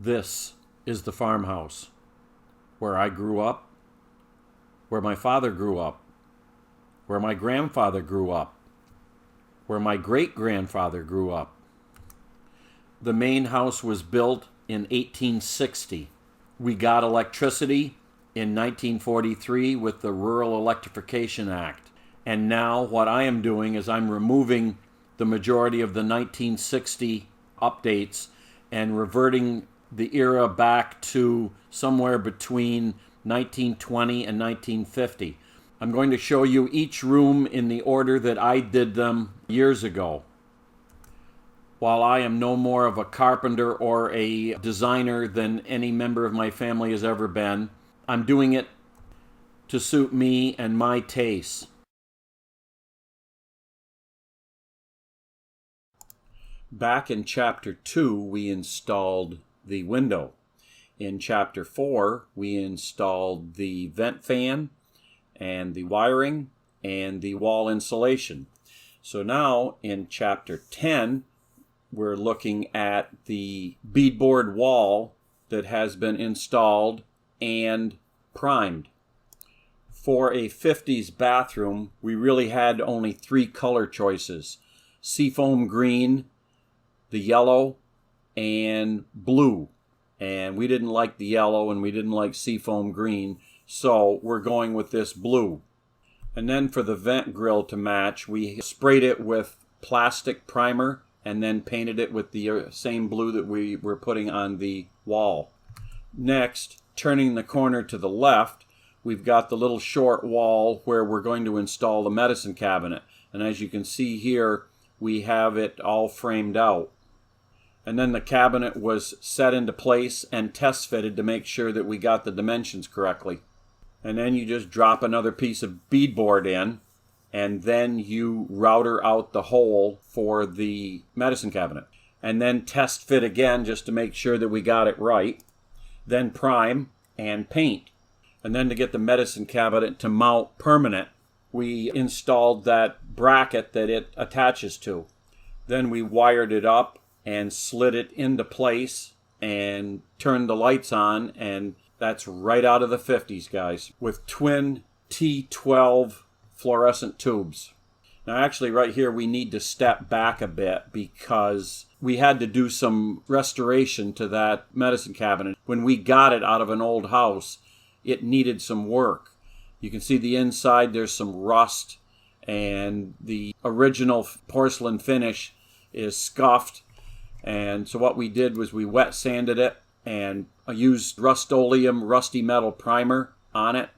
This is the farmhouse where I grew up, where my father grew up, where my grandfather grew up, where my great-grandfather grew up. The main house was built in 1860. We got electricity in 1943 with the Rural Electrification Act. And now what I am doing is I'm removing the majority of the 1960 updates and reverting the era back to somewhere between 1920 and 1950. I'm going to show you each room in the order that I did them years ago. While I am no more of a carpenter or a designer than any member of my family has ever been, I'm doing it to suit me and my tastes. Back in Chapter 2, we installed the window. In Chapter 4, we installed the vent fan and the wiring and the wall insulation. So now in Chapter 10, we're looking at the beadboard wall that has been installed and primed. For a 50s bathroom, we really had only 3 color choices: seafoam green, the yellow, and blue. And we didn't like the yellow and we didn't like seafoam green, so we're going with this blue. And then for the vent grill to match, we sprayed it with plastic primer and then painted it with the same blue that we were putting on the wall. Next, turning the corner to the left, we've got the little short wall where we're going to install the medicine cabinet. And as you can see here, we have it all framed out. And then the cabinet was set into place and test fitted to make sure that we got the dimensions correctly. And then you just drop another piece of beadboard in, and then you router out the hole for the medicine cabinet. And then test fit again just to make sure that we got it right. Then prime and paint. And then to get the medicine cabinet to mount permanent, we installed that bracket that it attaches to. Then we wired it up and slid it into place and turned the lights on, and that's right out of the 50s, guys, with twin T12 fluorescent tubes. Now actually right here we need to step back a bit because we had to do some restoration to that medicine cabinet. When we got it out of an old house, it needed some work. You can see the inside, there's some rust, and the original porcelain finish is scuffed. And so what we did was we wet sanded it and used Rust-Oleum rusty metal primer on it.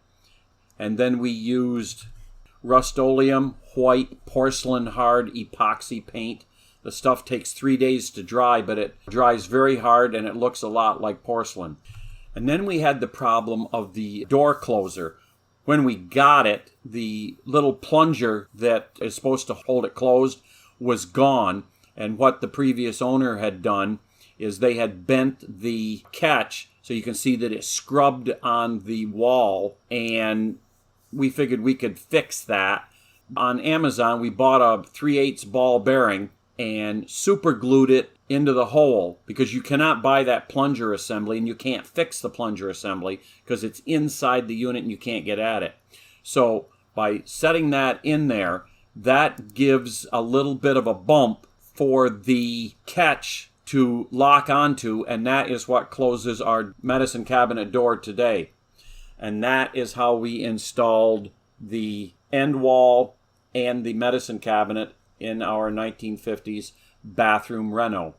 And then we used Rust-Oleum white porcelain hard epoxy paint. The stuff takes 3 days to dry, but it dries very hard and it looks a lot like porcelain. And then we had the problem of the door closer. When we got it, the little plunger that is supposed to hold it closed was gone. And what the previous owner had done is they had bent the catch, so you can see that it scrubbed on the wall, and we figured we could fix that. On Amazon, we bought a 3/8 ball bearing and super glued it into the hole, because you cannot buy that plunger assembly and you can't fix the plunger assembly because it's inside the unit and you can't get at it. So by setting that in there, that gives a little bit of a bump for the catch to lock onto, and that is what closes our medicine cabinet door today. And that is how we installed the end wall and the medicine cabinet in our 1950s bathroom reno.